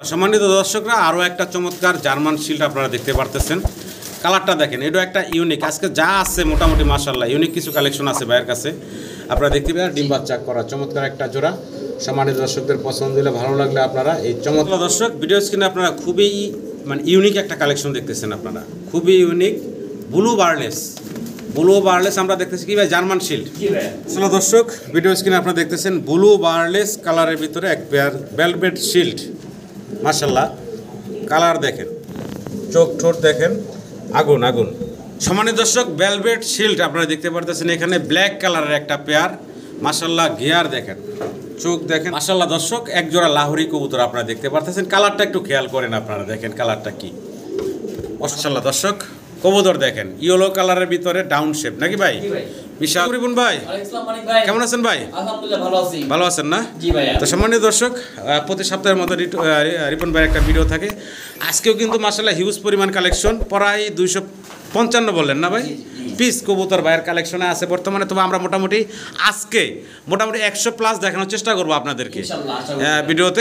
সম্মানিত দর্শকরা আরও একটা চমৎকার জার্মান শিল্ড আপনারা দেখতে পারতেছেন। কালারটা দেখেন, এটা একটা ইউনিক। আজকে যা আছে মোটামুটি মাশাআল্লাহ ইউনিক কিছু কালেকশন আছে ভাইয়ের কাছে। আপনারা দেখতে পাবেন ডিম বাচ্চা করা চমৎকার একটা জোড়া। সম্মানিত দর্শকদের পছন্দ হলে, ভালো লাগলে আপনারা এই চমৎকার দর্শক ভিডিও স্ক্রিনে আপনারা খুবই ইউনিক একটা কালেকশন দেখতেছেন। আপনারা খুবই ইউনিক ব্লু বার্লেস আমরা দেখতেছি কি ভাই, জার্মান শিল্ড। আসলে দর্শক ভিডিও স্ক্রিনে আপনারা দেখতেছেন ব্লু বার্লেস কালারের ভিতরে এক পেয়ার ভেলভেট শিল্ড। মাশাআল্লাহ কালার দেখেন, চোখ ঠোঁট দেখেন, আগুন আগুন। সম্মানিত দর্শক ভেলভেট শিল্ড আপনারা দেখতে পারতেছেন। এখানে ব্ল্যাক কালারের একটা পেয়ার। মাশাআল্লাহ গিয়ার দেখেন, চোখ দেখেন। মাশাআল্লাহ দর্শক এক জোড়া লাহোরি কবুতর আপনারা দেখতে পারতেছেন। কালারটা একটু খেয়াল করেন, আপনারা দেখেন কালারটা কি। মাশাআল্লাহ দর্শক কবুতর দেখেন, ইয়েলো কালারের ভিতরে ডাউন শেপ নাকি ভাই? বিশাল রিপন ভাই, কেমন আছেন ভাই? আলহামদুলিল্লাহ ভালো আছি। ভালো আছেন না? জি ভাই। তো সম্মানিত দর্শক প্রতি সপ্তাহের মতো রিপন ভাইয়ের একটা ভিডিও থাকে। আজকেও কিন্তু মাশাআল্লাহ হিউজ পরিমাণ কালেকশন, প্রায় 255 বললেন না ভাই পিস কবুতর ভাইয়ের কালেকশনে আছে বর্তমানে। তবে আমরা মোটামুটি 100+ দেখানোর চেষ্টা করবো আপনাদেরকে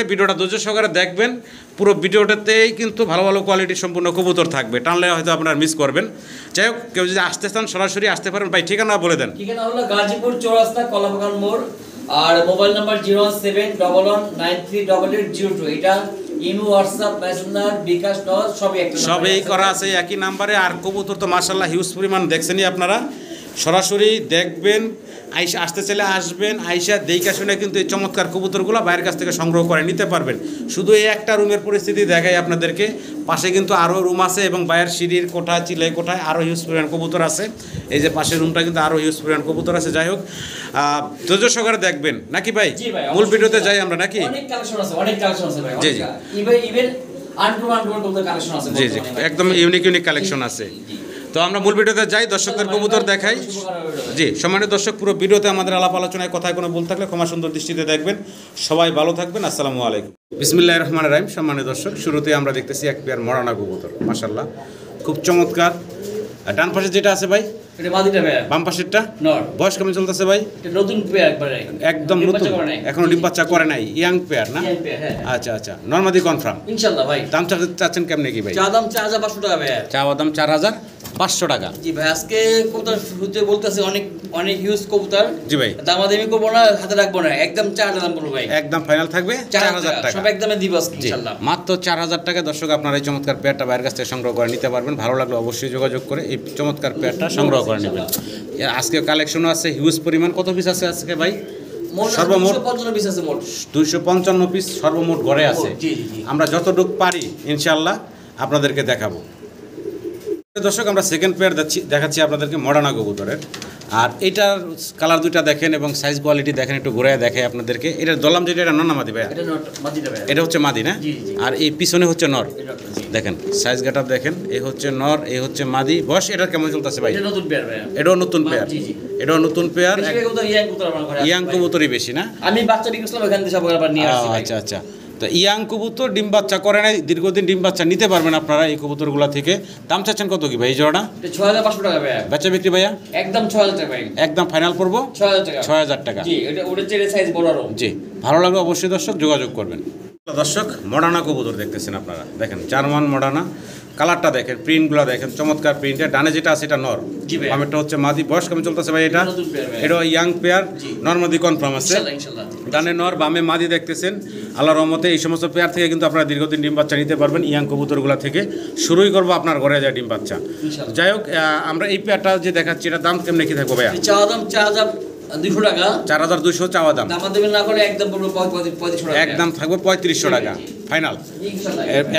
ভিডিওটা ধৈর্য সহকারে দেখবেন। পুরো ভিডিওটাতেই কিন্তু ভালো ভালো কোয়ালিটির সম্পূর্ণ কবুতর থাকবে, টানলে হয়তো আপনারা মিস করবেন। যাই হোক, কেউ যদি আসতে চান সরাসরি আসতে পারেন। ভাই ঠিকানা বলে দেন। ঠিকানা হলো গাজীপুর চৌরাস্তা কলাবাগান মোড়, আর মোবাইল নাম্বার 01711938802। এটা ইমো, হোয়াটসঅ্যাপ, মেসেঞ্জার, বিকাশ সবই করা আছে একই নাম্বারে। আর কবুতর তো মাশাআল্লাহ হিউজ পরিমাণ দেখছেনই আপনারা। সরাসরি দেখবেন, আইসা আসতে চাইলে আসবেন, আইসা দেখা শুনে কিন্তু এই চমৎকার কবুতরগুলো বাইরের কাছ থেকে সংগ্রহ করে নিতে পারবেন। শুধু এই একটা রুমের পরিস্থিতি দেখাই আপনাদেরকে, পাশে কিন্তু আরও রুম আছে এবং বাইরের সিঁড়ির কোঠায়, চিলাই কোঠায় আরও হিউজ পরিমাণ কবুতর আছে। এই যে পাশের রুমটা কিন্তু আরও হিউজ পরিমাণ কবুতর আছে। যাই হোক ধৈর্য সহকারে দেখবেন নাকি ভাই? মূল ভিডিওতে যাই আমরা নাকি? অনেক কালেকশন আছে, অনেক কালেকশন আছে ভাই। জি জি, ইভেন আনকমন কবুতর কালেকশন আছে। জি জি, একদম ইউনিক কালেকশন আছে। তো আমরা মূল ভিডিওতে যাই, দর্শকদের কবুতর দেখাই। জি সম্মানিত দর্শক, পুরো ভিডিওতে আমাদের আলাপ আলোচনায় কথায় কোনো ভুল থাকলে ক্ষমা সুন্দর দৃষ্টিতে দেখবেন। সবাই ভালো থাকবেন। আসসালামু আলাইকুম। বিসমিল্লাহির রহমানির রহিম। সম্মানিত দর্শক, শুরুতে আমরা দেখতেছি এক পেয়ার মরানা কবুতর। মাশাআল্লাহ খুব চমৎকার। ডান পাশে যেটা আছে ভাই, এটা মাদিটা ভাই। বাম পাশেরটা নর। বয়স কেমন চলতেছে ভাই? এটা নতুন পেয়ার একবারে, একদম নতুন, এখনো ডিম বাচ্চা করে নাই, ইয়াং পেয়ার না? আচ্ছা আচ্ছা, নরমাদি কনফার্ম ইনশাআল্লাহ ভাই। দাম চাচ্ছেন কেমনে কি ভাই? চা দাম 4500 টাকা ভাই। চা দাম 4500 টাকা। জি ভাই, আজকে কবুতর শুরুতে বলতেছে অনেক অনেক হিউজ কবুতর। জি ভাই, দামাদামি করবো না, হাতে রাখবো না, একদম 4000 দাম বলবো ভাই। একদম ফাইনাল থাকবে 4000 টাকা। সব একদমে দিব আজকে ইনশাআল্লাহ। মাত্র 4000 টাকা। দর্শক আপনারা এই চমৎকার পেয়ারটা বাইরের কাছ থেকে সংগ্রহ করে নিতে পারবেন। ভালো লাগলে অবশ্যই যোগাযোগ করে এই চমৎকার পেয়ারটা সংগ্রহ করে নেবেন। আজকে কালেকশনও আছে হিউজ পরিমাণ। কত পিস আছে আজকে ভাই? সর্বমোট 255 পিস আছে। মোট 255 পিস সর্বমোট ঘরে আছে। আমরা যতটুকু পারি ইনশাআল্লাহ আপনাদেরকে দেখাবো। দর্শক আমরা সেকেন্ড পেয়ার দেখাচ্ছি আপনাদেরকে মডার্না কবুতরের। আর এইটার কালার দুইটা দেখেন এবং সাইজ কোয়ালিটি দেখেন, একটু ঘুরে দেখে আপনাদেরকে। এটার দলাম যেটা, এটা নর না মাদি ভাই? এটা হচ্ছে মাদি না? আর এই পিছনে হচ্ছে নর। দেখেন সাইজ গেটআপ দেখেন, এই হচ্ছে নর, এই হচ্ছে মাদি। বয়স এটার কেমন চলতেছে ভাই? এটাও নতুন পেয়ার। এটাও নতুন পেয়ার। ইয়াং কবুতরই বেশি না? আমি বাচ্চা বিক্রি করলাম এখান থেকে সব আবার নিয়ে আসছি। আচ্ছা আচ্ছা, তো ইয়াং কবুতর ডিম বাচ্চা করে নাই, দীর্ঘদিন ডিম বাচ্চা নিতে পারবেন আপনারা এই কবুতরগুলো থেকে। দাম চাচ্ছেন কত কি ভাই এই জোড়াটা? 6500 টাকা ভাই। বেচা বিক্রি ভাইয়া একদম 6000 টাকা ভাই। একদম ফাইনাল পড়বো 6000 টাকা। জি, এটা ওটার চেয়ে সাইজ বড় আরো। জি, ভালো লাগলে অবশ্যই দর্শক যোগাযোগ করবেন। দর্শক মডার্না কবুতর দেখতেছেন আপনারা, দেখেন জার্মান মডার্না। কালারটা দেখেন, প্রিন্টগুলো দেখেন, চমৎকার প্রিন্টের। ডানে যেটা আছে এটা নর, বামেরটা হচ্ছে মাদি। বয়স কেমন চলতেছে ভাই এটা? এটা ইয়াং পেয়ার, নরমাদি কনফার্ম আছে। ডানে নর, বামে মাদি দেখতেছেন। আল্লাহর রহমতে এই সমস্ত পেয়ার থেকে কিন্তু আপনারা দীর্ঘদিন ডিম বাচ্চা নিতে পারবেন। ইয়াং কবুতরগুলো থেকে শুরুই করবো আপনার ঘরে যায় ডিম বাচ্চা। যাই হোক, আমরা এই পেয়ারটা যে দেখাচ্ছি এটা দাম কেমনে কি থাকবো ভাইয়া? চাওয়া দাম 4200 টাকা। 4200 চাওয়া দাম। দামাদামি না করে একদম বলবো 3500 টাকা। একদম থাকবে 3500 টাকা ফাইনাল।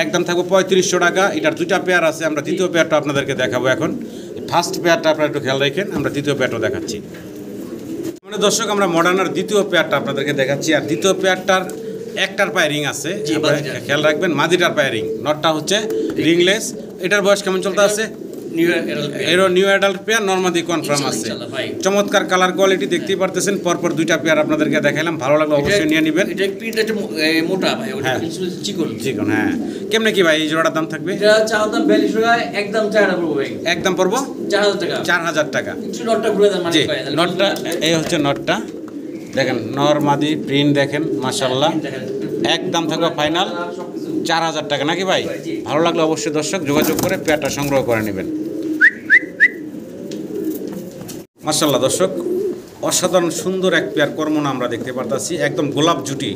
একদম থাকবে 3500 টাকা। এটার দুইটা পেয়ার আছে, আমরা দ্বিতীয় পেয়ারটা আপনাদেরকে দেখাবো এখন। ফার্স্ট পেয়ারটা আপনারা একটু খেয়াল রাখেন, আমরা দ্বিতীয় পেয়ারটা দেখাচ্ছি। মানে দর্শক আমরা মডার্নার দ্বিতীয় পেয়ারটা আপনাদেরকে দেখাচ্ছি। আর দ্বিতীয় পেয়ারটার একটার পায়ে রিং আছে, খেয়াল রাখবেন। মাদিটার পায়ে রিং, নটটা হচ্ছে রিংলেস। এটার বয়স কেমন চলতে আছে? নিউ অ্যাডাল্ট পেয়ার, নরমাদি কনফার্ম আছে। চমৎকার কালার কোয়ালিটি দেখতেই পারতেছেন। পরপর দুইটা পেয়ার আপনাদেরকে দেখাইলাম, ভালো লাগলে অবশ্যই নিয়ে নেবেন। এটা প্রিন্ট একটু মোটা ভাই, ওটা চিকন চিকন। হ্যাঁ, কেমনে কি ভাই এই জোড়ার দাম থাকবে? এটা চাওয়া দাম 4200 টাকা। একদম 4000 পড়বে ভাই। একদম পড়বো 4000 টাকা। 4000 টাকা। একটু নটটা ঘুরে দেন মানে ভাই। নটটা এই হচ্ছে নটটা দেখেন, নরমাদি প্রিন্ট দেখেন মাশাআল্লাহ। একদম থাকবে ফাইনাল 4000 টাকা নাকি ভাই? ভালো লাগলে অবশ্যই দর্শক যোগাযোগ করে পেয়ারটা সংগ্রহ করে নেবেন। মাশাআল্লাহ দর্শক, অসাধারণ সুন্দর এক পেয়ার কর্মনা আমরা দেখতে পারতাছি, একদম গোলাপ জুটি।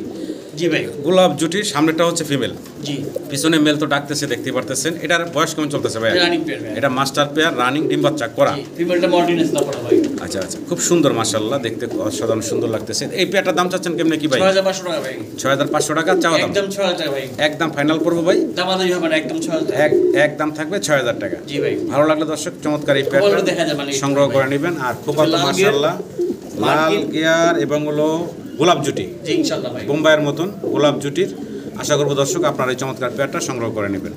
জি ভাই, গোলাপ জুটির সামনেটা হচ্ছে ফিমেল, জি পিছনে মেল তো ডাকতেছে দেখতে পারতেছেন। এটার বয়স কেমন চলতেছে ভাই? রানিং পেয়ার ভাই, এটা মাস্টার পেয়ার, রানিং ডিম বাচ্চা করা। ফিমেলটা মর্টিনেস না করা ভাই। আচ্ছা আচ্ছা, খুব সুন্দর মাশাআল্লাহ, দেখতে অসাধারণ সুন্দর লাগতেছে। এই পেয়ারটার দাম চাচ্ছেন কেমনে কি ভাই? 6500 টাকা ভাই। 6500 টাকা চাওয়া দাম? একদম 6000 টাকা ভাই। একদম ফাইনাল করবো ভাই? দামাদামি হবে না, একদম 6000 টাকা। একদম থাকবে 6000 টাকা। জি ভাই, ভালো লাগলে দর্শক চমৎকার এই পেয়ারটা দেখা যায় মানে সংগ্রহ করে নেবেন। আর খোপা তো মাশাআল্লাহ লাল গিয়ার এবং হলো গোলাপ জুটি, জি ইনশাআল্লাহ ভাই, বোম্বাইয়ের মতন গোলাপ জুটির। আশা করবো দর্শক আপনারা এই চমৎকার পেয়ারটা সংগ্রহ করে নেবেন।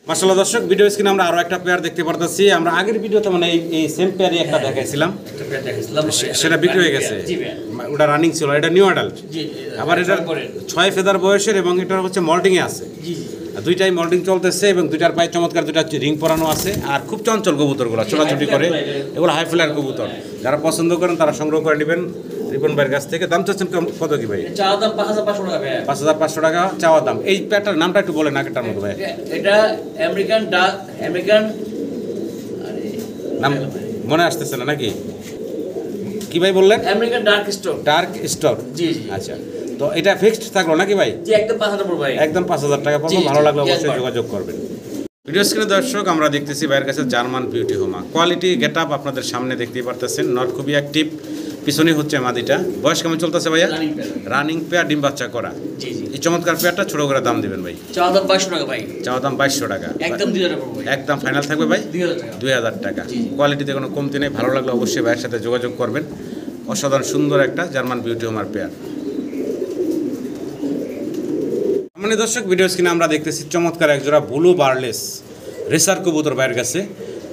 মাশাআল্লাহ দর্শক, ভিডিও স্ক্রিনে আমরা আরো একটা পেয়ার দেখতে পারতেছি। আমরা আগের ভিডিওতে মানে এই সেম পেয়ারই একটা দেখাইছিলাম, একটা পেয়ার দেখাইছিলাম, সেটা বিক্রি হয়ে গেছে। জি ভাই, ওটা রানিং ছিল, এটা নিউ অ্যাডাল্ট। জি আবার এটা 6 ফেদার বয়সের এবং এটা হচ্ছে মল্টিং এ আছে। জি দুইটাই মল্টিং চলতেছে এবং দুইটার পায়ে চমৎকার দুইটা রিং পরানো আছে। আর খুব চঞ্চল কবুতরগুলো, ছোটাছুটি করে, এগুলো হাই ফ্লায়ার কবুতর। যারা পছন্দ করেন তারা সংগ্রহ করে নেবেন রিপন ভাইয়ের কাছ থেকে। দাম চাচ্ছেন কত কি ভাই? চাওয়া দাম 5500 টাকা ভাই। 5500 টাকা চাওয়া দাম। এই প্যাটার নামটা একটু বলেন আগেরটার মতো ভাই। এটা আমেরিকান নাম মনে আসতেছে না নাকি? কি ভাই বললেন? American dark stock. Dark stock, জি জি। আচ্ছা, তো এটা ফিক্সড থাকলো নাকি ভাই? জি একদম 5000 পড়বে ভাই। একদম 5000 টাকা পড়বে। জি, ভালো জি, লাগলে yes, অবশ্যই boss. যোগাযোগ করবেন। ভিডিও স্ক্রিনে দর্শক আমরা দেখতেছি ভাইয়ের কাছে জার্মান বিউটি হোমা। কোয়ালিটি গেট আপ আপনাদের সামনে দেখতেই পারতেছেন। নর খুবই অ্যাক্টিভ, পিছনে হচ্ছে মাদিটা। বয়স কেমন চলতেছে ভাইয়া? রানিং পেয়ার, ডিম বাচ্চা করা। জি জি। এই চমৎকার পেয়ারটা ছোট করে দাম দিবেন ভাই? চাওয়া দাম 2200 টাকা ভাই। চাওয়া দাম 2200 টাকা। একদম 2000 টাকা পড়বে ভাই। একদম ফাইনাল থাকবে ভাই 2000 টাকা। 2000 টাকা। জি, জি। কোয়ালিটিতে কোনো কমতি নেই। ভালো লাগলে অবশ্যই ভাইয়ের সাথে যোগাযোগ করবেন। অসাধারণ সুন্দর একটা জার্মান বিউটি হোমার পেয়ার। মানে দর্শক, ভিডিও স্ক্রিনে আমরা দেখতেছি চমৎকার একজোড়া ব্লু বারলেস রেসার কবুতর ভাইয়ের কাছে,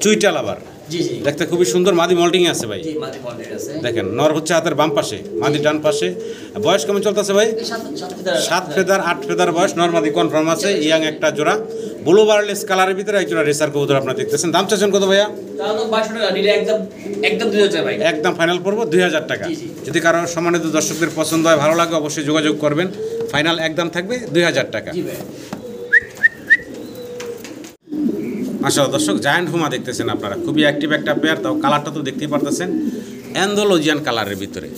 চুইটাল আবার। জি জি। দেখতে খুবই সুন্দর, মাদি মল্টিং আছে ভাই। জি মাদি মডেল আছে। দেখেন, নর হচ্ছে হাতের বাম পাশে, মাদি ডান পাশে। বয়স কেমন চলতেছে ভাই? 7 ফেদার 8 ফেদার বয়স, নর মাদি কনফার্ম আছে। ইয়াং একটা জোড়া ব্লু বারলেস কালারের ভিতরে একজোড়া রেসার কবুতর আপনারা দেখতেছেন। দাম চাচ্ছেন কত ভাইয়া? চাওয়া দাম 2200 টাকা, নিলে একদম 2000 টাকা ভাই। একদম ফাইনাল পড়বো 2000 টাকা। জি, জি। যদি কারো সম্মানিত দর্শকদের পছন্দ হয়, ভালো লাগে, অবশ্যই যোগাযোগ করবেন। ফাইনাল একদম থাকবে 2000 টাকা। জি ভাই। আসলে দর্শক, জায়ান্ট হুমা দেখতেছেন আপনারা, খুবই অ্যাক্টিভ একটা পেয়ার। তাও কালারটা তো দেখতেই পারতেছেন, অ্যান্ডোলজিয়ান কালারের ভিতরে।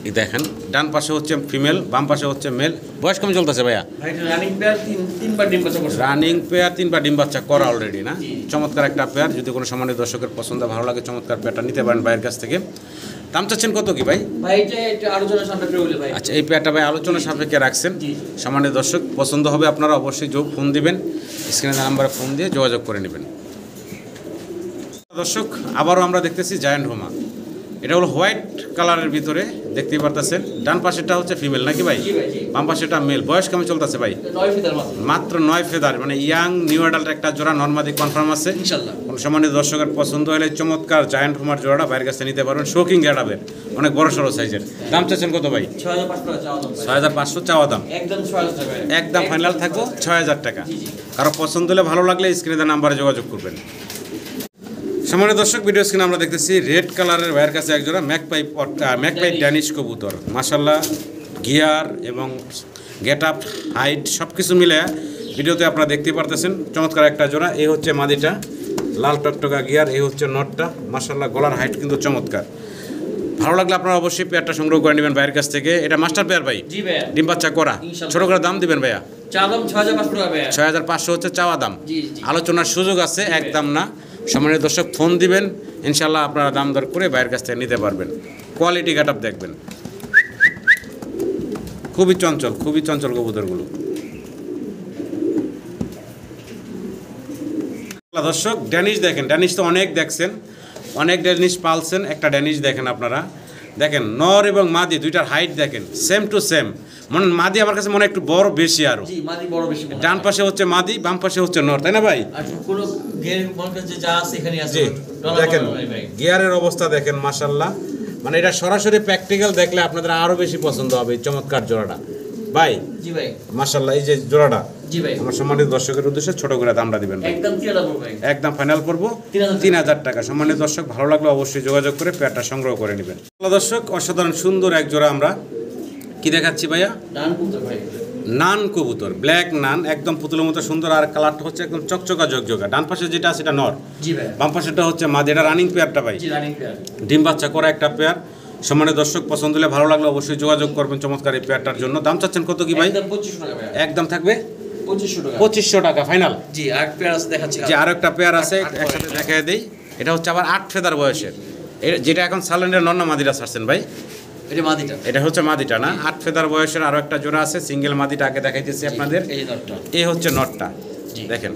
এই দেখেন, ডান পাশে হচ্ছে ফিমেল, বাম পাশে হচ্ছে মেল। বয়স কেমন চলতেছে ভাইয়া? ভাই রানিং পেয়ার তিনবার ডিম বাচ্চা করছে। রানিং পেয়ার, 3বার ডিম বাচ্চা করা অলরেডি না? জি। চমৎকার একটা পেয়ার। যদি কোনো সম্মানিত দর্শকের পছন্দ ভালো লাগে, চমৎকার পেয়ারটা নিতে পারেন ভাইয়ের কাছ থেকে। দাম চাচ্ছেন কত কি ভাই? ভাই এটা আলোচনা সাপেক্ষে হইলে ভাই। আচ্ছা, এই পেয়ারটা ভাই আলোচনা সাপেক্ষে রাখছেন। জি। সামান্য দর্শক পছন্দ হবে আপনারা অবশ্যই ফোন দিবেন, স্ক্রিনে নাম্বারে ফোন দিয়ে যোগাযোগ করে নেবেন। দর্শক, আবারও আমরা দেখতেছি জায়ান্ট হোমা। এটা হলো হোয়াইট কালারের ভিতরে, দেখতেই পারতেছেন। ডান পাশেটা হচ্ছে ফিমেল নাকি ভাই? জি ভাই জি। বাম পাশেটা মেল। বয়স কেমন চলতেছে ভাই? 9 ফিটার মাত্র। মাত্র 9 ফেদার, মানে ইয়াং নিউ অ্যাডাল্ট একটা জোড়া, নর্মাদি কনফার্ম আছে। ইনশাআল্লাহ। কোন সম্মানিত দর্শকের পছন্দ হলে চমৎকার জায়ান্ট হোমার জোড়াটা বাইরের কাছে নিতে পারবেন। শোকিং গেটাবের, অনেক বড় সড়ো সাইজের। দাম চাচ্ছেন কত ভাই? 6500 টাকা চাওয়া দাম ভাই। 6500 চাওয়া দাম। একদম 6000 টাকা ভাই। একদম ফাইনাল থাকবো 6000 টাকা। জি জি। কারো পছন্দ হলে, ভালো লাগলে স্ক্রিনে নাম্বারে যোগাযোগ করবেন। সম্মানিত দর্শক, ভিডিও স্ক্রিনে আমরা দেখতেছি রেড কালারের ভাইয়ের কাছে একজোড়া ম্যাকপাই ড্যানিশ কবুতর। মাশাল্লাহ, গিয়ার এবং গেট আপ, হাইট সব কিছু মিলে ভিডিওতে আপনারা দেখতে পারতেছেন। চমৎকার একটা জোড়া। এই হচ্ছে মাদিটা, লাল টকটকা গিয়ার। এই হচ্ছে নটটা। মাশাল্লাহ, গলার হাইট কিন্তু চমৎকার। ভালো লাগলে আপনারা অবশ্যই পেয়ারটা সংগ্রহ করে নেবেন ভাইয়ের কাছ থেকে। এটা মাস্টার পেয়ার ভাই? জি ভাই। ডিম বাচ্চা করা। ইনশাআল্লাহ। ছোট করে দাম দিবেন ভাইয়া? চাওয়া দাম 6500 টাকা ভাই। 6500 হচ্ছে চাওয়া দাম। জি জি। আলোচনার সুযোগ আছে, একদম না। সম্মানিত দর্শক ফোন দিবেন, ইনশাল্লাহ আপনারা দাম দর করে বাইরের কাছ থেকে নিতে পারবেন। কোয়ালিটি গেট আপ দেখবেন, খুবই চঞ্চল কবুতরগুলো। দর্শক, ড্যানিশ দেখেন। ড্যানিশ তো অনেক দেখছেন, অনেক ড্যানিশ পালছেন। একটা ড্যানিশ দেখেন আপনারা, দেখেন নর এবং মাদি দুইটার হাইট দেখেন সেম টু সেম। মনে মাদি আমার কাছে মনে একটু বড় বেশি আরো। জি মাদি বড় বেশি। ডান পাশে হচ্ছে মাদি, বাম পাশে হচ্ছে নর, তাই না ভাই? আর কোন গিয়ারের মনে যে যা আছে এখানে আছে। জি, দেখেন গিয়ারের অবস্থা দেখেন। মাশাআল্লাহ, মানে এটা সরাসরি প্র্যাকটিক্যাল দেখলে আপনাদের আরো বেশি পছন্দ হবে এই চমৎকার জোড়াটা ভাই। জি ভাই। মাশাআল্লাহ, এই যে জোড়াটা। জি ভাই। আমার সম্মানিত দর্শকের উদ্দেশ্যে ছোট করে দামটা দিবেন ভাই। একদম 3000 ভাই। একদম ফাইনাল করবো 3000 টাকা। সম্মানিত দর্শক, ভালো লাগলে অবশ্যই যোগাযোগ করে পেয়ারটা সংগ্রহ করে নেবেন। দর্শক, অসাধারণ সুন্দর এক জোড়া আমরা কি দেখাচ্ছি ভাইয়া? ডান কবুতর ভাই। নান কবুতর, ব্ল্যাক নান, একদম পুতুলের মতো সুন্দর। আর কালারটা হচ্ছে একদম চকচকা জকজকা। ডান পাশে যেটা আছে এটা নর, জি ভাই, বাম পাশেটা হচ্ছে মাদি। এটা রানিং পেয়ারটা ভাই, জি রানিং পেয়ার, ডিম বাচ্চা করা একটা পেয়ার। সম্মানিত দর্শক, পছন্দ হলে ভালো লাগলে অবশ্যই যোগাযোগ করবেন চমৎকার এই পেয়ারটার জন্য। দাম চাচ্ছেন কত কি ভাই? একদম 2500 টাকা ভাই, একদম থাকবে 2500 টাকা, 2500 টাকা ফাইনাল। জি। আর পেয়ার আছে দেখাচ্ছি, যে আরো একটা পেয়ার আছে একসাথে দেখাই দেই। এটা হচ্ছে আবার 8 ফেদার বয়সের, যেটা এখন সালেন্ডের নন্না মাদিরা ছাড়ছেন ভাই। এটা মাদিটা, এটা হচ্ছে মাদিটা না, 8 ফেদার বয়সের আরো একটা জোড়া আছে। সিঙ্গেল মাদিটা আগে দেখাইতেছি আপনাদের। এই নটটা, এই হচ্ছে নটটা, জি। দেখেন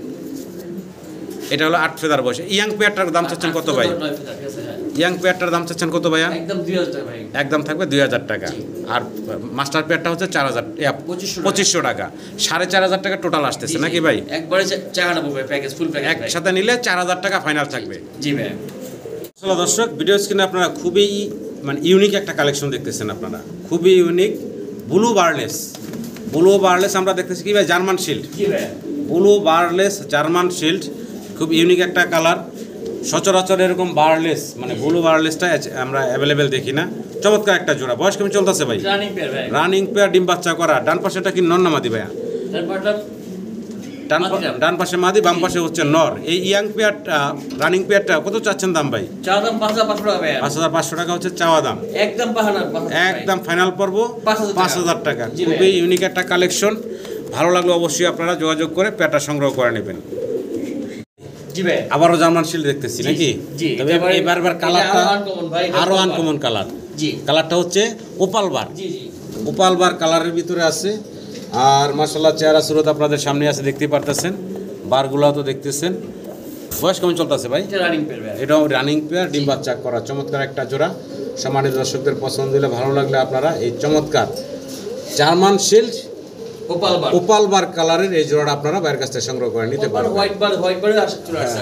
এটা হলো 8 ফেদার বয়স। ইয়াং পেয়ারটার দাম চাচ্ছেন কত ভাই? ইয়াং পেয়ারটার দাম চাচ্ছেন কত ভাইয়া? একদম 2000 টাকা ভাই, একদম থাকবে 2000 টাকা। জি। আর মাস্টার পেয়ারটা হচ্ছে 2500 টাকা। 4500 টাকা টোটাল আসতেছে নাকি ভাই? একবারে চাগানা পড়বে প্যাকেজ, ফুল প্যাকেজ একসাথে নিলে 4000 টাকা ফাইনাল থাকবে। জি ভাই। আসলে দর্শক, ভিডিও স্ক্রিনে আপনারা খুবই মানে ইউনিক একটা কালেকশন দেখতেছেন। আপনারা খুবই ইউনিক ব্লু বার্লেস। ব্লু বার্লেস আমরা দেখতেছি কি ভাই? জার্মান শিল্ড, জি ভাই, ব্লু বার্লেস জার্মান শিল্ড, খুব ইউনিক একটা কালার। সচরাচর এরকম বার্লেস মানে ব্লু বার্লেসটা আমরা অ্যাভেলেবেল দেখি না। চমৎকার একটা জোড়া। বয়স কেমন চলতেছে ভাই? রানিং পেয়ার ভাই, রানিং পেয়ার, ডিম বাচ্চা করা। ডান পাশেটা কি নর না মাদি ভাইয়া? তারপরটা ডান পাশে মাদি, বাম পাশে হচ্ছে নর। এই ইয়াং পেয়ারটা, রানিং পেয়ারটা কত চাচ্ছেন দাম ভাই? চাওয়া দাম 5500 টাকা ভাই, 5500 টাকা হচ্ছে চাওয়া দাম। একদম বাহানা, একদম ফাইনাল পর্ব 5000 টাকা। জি ভাই। খুবই ইউনিক একটা কালেকশন। ভালো লাগলে অবশ্যই আপনারা যোগাযোগ করে পেয়ারটা সংগ্রহ করে নেবেন। জি ভাই, আবারও জার্মান শিল্ড দেখতেছি নাকি? জি। তবে এবার কালারটা আরো আনকমন আনকমন কালার। জি, কালারটা হচ্ছে ওপাল বার, জি জি, ওপাল বার কালারের ভিতরে আছে। আর মাশাআল্লাহ চেহারা সুরত আপনাদের সামনে আছে, দেখতেই পারতেছেন। বারগুলো তো দেখতেছেন। বয়স কেমন চলতেছে ভাই? এটা রানিং পেয়ার ভাই, এটাও রানিং পেয়ার, ডিম বাচ্চা করা চমৎকার একটা জোড়া। সম্মানিত দর্শকদের পছন্দ হলে ভালো লাগলে আপনারা এই চমৎকার জার্মান শিল্ড ওপাল বার কালারের এই জোড়াটা আপনারা বাইরের কাছ থেকে সংগ্রহ করে নিতে পারবেন। হোয়াইট বার আসছে চলে আসছে।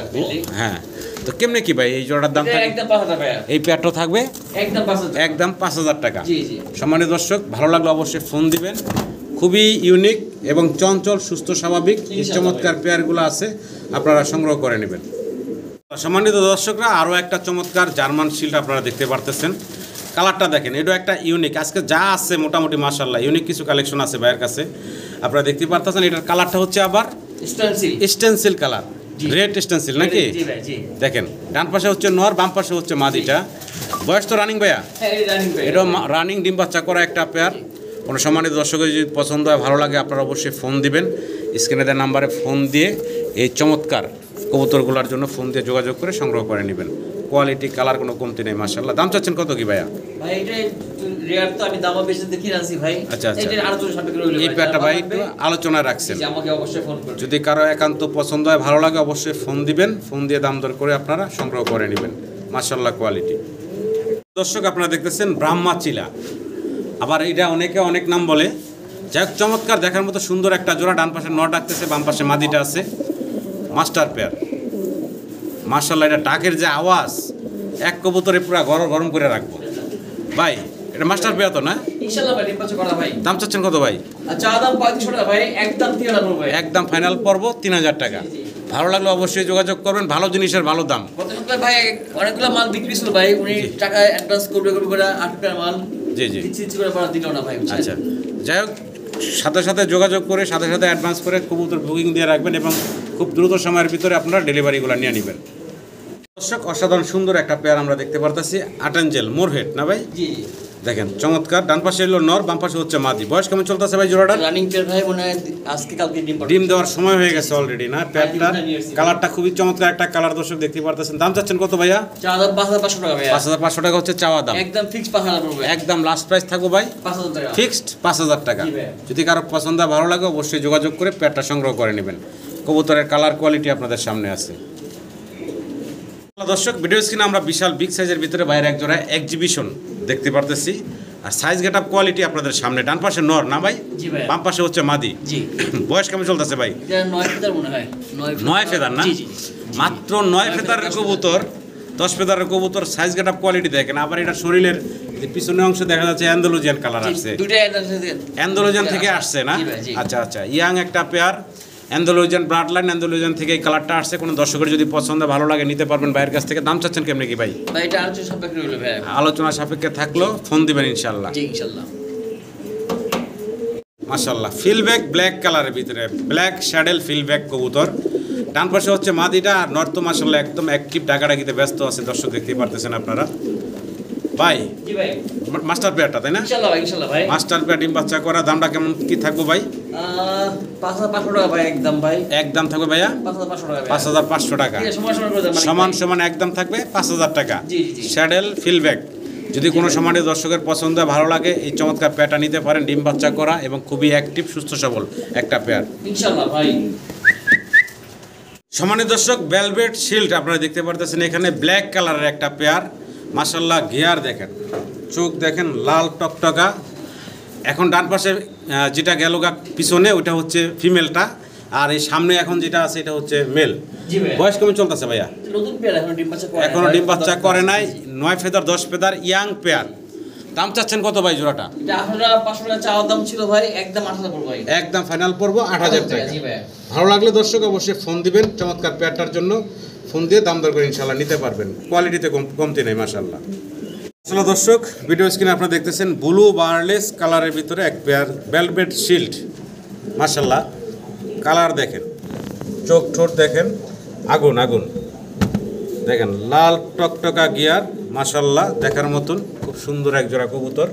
হ্যাঁ, তো কেমনে কি ভাই এই জোড়ার দাম এটা থাকবে? একদম 5000 ভাই, এই পেয়ারটা থাকবে একদম 5000, একদম 5000 টাকা। জি জি। সম্মানিত দর্শক, ভালো লাগলে অবশ্যই ফোন দিবেন। খুবই ইউনিক এবং চঞ্চল, সুস্থ, স্বাভাবিক এই চমৎকার পেয়ারগুলো আছে, আপনারা সংগ্রহ করে নেবেন। সম্মানিত দর্শকরা, আরও একটা চমৎকার জার্মান শিল্ড আপনারা দেখতে পারতেছেন। কালারটা দেখেন, এটা একটা ইউনিক। আজকে যা আছে মোটামুটি মাশাআল্লাহ ইউনিক কিছু কালেকশন আছে ভাইয়ের কাছে, আপনারা দেখতে পারতেছেন। এটার কালারটা হচ্ছে আবার স্টেনসিল কালার, রেড স্টেনসিল নাকি? জি ভাই, জি। দেখেন, ডান পাশে হচ্ছে নর, বাম পাশে হচ্ছে মাদিটা। বয়স তো রানিং ভাইয়া? হ্যাঁ, এটা রানিং ভাই, এটা রানিং ডিম বাচ্চা করা একটা পেয়ার। কোনো সম্মানিত দর্শকের যদি পছন্দ হয়, ভালো লাগে, আপনারা অবশ্যই ফোন দিবেন। স্ক্রিনে দেওয়া নাম্বারে ফোন দিয়ে এই চমৎকার কবুতরগুলোর জন্য ফোন দিয়ে যোগাযোগ করে সংগ্রহ করে নেবেন। কোয়ালিটি, কালার কোনো কমতি নেই মাশাআল্লাহ। দাম চাচ্ছেন কত কি ভাইয়া? ভাই এটা রেয়ার তো আমি দাম বেশি দেখি না ভাই। আচ্ছা আচ্ছা, এটা আরো 200 টাকা রইল এই পেয়ারটা ভাই একটু আলোচনা রাখছেন। জি, আমাকে অবশ্যই ফোন করবেন। যদি কারো একান্ত পছন্দ হয়, ভালো লাগে, অবশ্যই ফোন দিবেন। ফোন দিয়ে দাম দর করে আপনারা সংগ্রহ করে নেবেন। মাশাআল্লাহ কোয়ালিটি। দর্শক, আপনারা দেখতেছেন ব্রাহ্মা চিলা। আবার এটা অনেকে অনেক নাম বলে। যাই হোক, চমৎকার দেখার মতো সুন্দর একটা জোড়া। ডান পাশে নর ডাকতেছে, বাম পাশে মাদিটা আছে। মাস্টার পেয়ার মাশাআল্লাহ। এটা ডাকের যে আওয়াজ, এক কবুতরে পুরো গরম করে রাখবো ভাই। এটা মাস্টার পেয়ার তো না? ইনশাআল্লাহ ভাই, নির্বাচন করা ভাই। দাম চাচ্ছেন কত ভাই? আচ্ছা, দাম 3500 টাকা ভাই, একদম 3000 ভাই, একদম ফাইনাল পর্ব 3000 টাকা। ভালো লাগলে অবশ্যই যোগাযোগ করবেন। ভালো জিনিসের ভালো দাম। গত সপ্তাহে ভাই অনেকগুলো মাল বিক্রি ছিল ভাই, উনি টাকা অ্যাডভান্স করবে করে 8 টাকার মাল জি জি, ইচ্ছে করে পড়া দিল না ভাই। আচ্ছা, যাই হোক, সাথে সাথে যোগাযোগ করে সাথে সাথে অ্যাডভান্স করে কবুতর বুকিং দিয়ে রাখবেন এবং খুব দ্রুত সময়ের ভিতরে আপনারা ডেলিভারিগুলো নিয়ে নেবেন। দর্শক, অসাধারণ সুন্দর একটা পেয়ার আমরা দেখতে পারতেছি। আটেনজেল মোরহেড না ভাই? জি জি, দেখেন চমৎকার। ডান পাশে হলো নর, বাম পাশে হচ্ছে মাদি। বয়স কেমন চলতেছে ভাই জোড়াটা? রানিং পেয়ার ভাই, মনে হয় আজকে কালকে ডিম দেওয়ার সময় হয়ে গেছে অলরেডি না? পেয়ারটার কালারটা খুবই চমৎকার একটা কালার দর্শক দেখতে পারতেছেন। দাম চাচ্ছেন কত ভাইয়া? 5500 টাকা ভাই, 5500 টাকা হচ্ছে চাওয়া দাম। একদম ফিক্স 5000 পড়বে, একদম লাস্ট প্রাইস থাকবো ভাই 5000 টাকা ফিক্সড 5000 টাকা। জি ভাই। যদি কারো পছন্দ হয়, ভালো লাগে, অবশ্যই যোগাযোগ করে পেয়ারটা সংগ্রহ করে নেবেন। কবুতরের কালার কোয়ালিটি আপনাদের সামনে আছে। দর্শক, ভিডিও স্ক্রিনে আমরা বিশাল বিগ সাইজের ভিতরে বাইরে এক জোড়া এক্সিবিশন দেখতে পারতেছি। আর সাইজ গেট আপ কোয়ালিটি আপনাদের সামনে। ডান পাশে নর না ভাই? জি ভাই। বাম পাশে হচ্ছে মাদি। জি। বয়স কেমন চলতেছে ভাই? এটা 9 ফেদার মনে হয়, 9 ফেদার না? জি জি, মাত্র 9 ফেদারের কবুতর, 10 ফেদারের কবুতর। সাইজ গেট আপ কোয়ালিটি দেখেন। আবার এটা শরীরের যে পিছনের অংশ দেখা যাচ্ছে অ্যান্ডালুজিয়ান কালার আসছে। দুইটা অ্যান্ডালুজিয়ান থেকে আসছে না? জি ভাই, জি। আচ্ছা আচ্ছা, ইয়াং একটা pair, Andalusian blood line, Andalusian থেকে এই কালারটা আসছে। কোনো দর্শকের যদি পছন্দ ভালো লাগে নিতে পারবেন ভাইয়ের কাছ থেকে। দাম চাচ্ছেন কেমনে কি ভাই? ভাই এটা আলোচনা সাপেক্ষে রইল ভাই, আলোচনা সাপেক্ষে থাকলো, ফোন দিবেন ইনশাল্লাহ। জি ইনশাআল্লাহ। মাশাআল্লাহ ফিলব্যাক ব্ল্যাক কালারের ভিতরে ব্ল্যাক শ্যাডেল ফিলব্যাক কবুতর। ডান পাশে হচ্ছে মাদিটা আর নর তো মাশাআল্লাহ একদম অ্যাক্টিভ ডাকাডাকিতে ব্যস্ত আছে, দর্শক দেখতেই পারতেছেন আপনারা। ভাই জি ভাই মাস্টার পেয়ারটা তাই না? ইনশাআল্লাহ ভাই মাস্টার পেয়ার ডিম বাচ্চা করা, দামটা কেমন কি থাকবো ভাই? 5500 টাকা ভাই একদম ভাই। একদম থাকবে ভাইয়া 5500 টাকা ভাই। 5500 টাকা ঠিক আছে, সমান সমান করে দেন মালিক সমান ভাই। সমান একদম থাকবে 5000 টাকা। জি, জি। শ্যাডেল ফিলব্যাক যদি কোনো সম্মানিত দর্শকের পছন্দ হয়, ভালো লাগে, এই চমৎকার পেয়ারটা নিতে পারেন। ডিম বাচ্চা করা এবং খুবই অ্যাক্টিভ সুস্থ সবল একটা পেয়ার। ইনশাআল্লাহ ভাই। সম্মানিত দর্শক ভেলভেট শিল্ড আপনারা দেখতে পারতেছেন এখানে ব্ল্যাক কালারের একটা পেয়ার। মাশাআল্লাহ গিয়ার দেখেন, চোখ দেখেন লাল টকটকা। এখন ডান পাশে যেটা গেল পিছনে ওইটা হচ্ছে ফিমেলটা, আর এই সামনে এখন যেটা আছে এটা হচ্ছে মেল। জি ভাই। বয়স কেমন চলতেছে ভাইয়া? নতুন পেয়ার এখনো ডিম বাচ্চা করে নাই এখনো ভাই। ডিম বাচ্চা করে নাই, 9 ফেদার 10 ফেদার ইয়াং পেয়ার। দাম চাচ্ছেন কত ভাই জোড়াটা? এটা 500 টাকা চাওয়ার দাম ছিল ভাই, একদম 8000 পড়বে ভাই। একদম ফাইনাল পড়বো 8000 টাকা। জি ভাই। ভালো লাগলে দর্শক অবশ্যই ফোন দিবেন, চমৎকার পেয়ারটার জন্য ফোন দিয়ে দাম দর করে ইনশাল্লাহ নিতে পারবেন। কোয়ালিটিতে কমতি নেই মাশাআল্লাহ। আসলে দর্শক ভিডিও স্ক্রিনে আপনারা দেখতেছেন ব্লু বারলেস কালারের ভিতরে এক পেয়ার ভেলভেট শিল্ড। মাশাআল্লাহ কালার দেখেন, চোখ ঠোঁট দেখেন আগুন আগুন, দেখেন লাল টকটকা গিয়ার। মাশাআল্লাহ দেখার মতন খুব সুন্দর এক জোড়া কবুতর।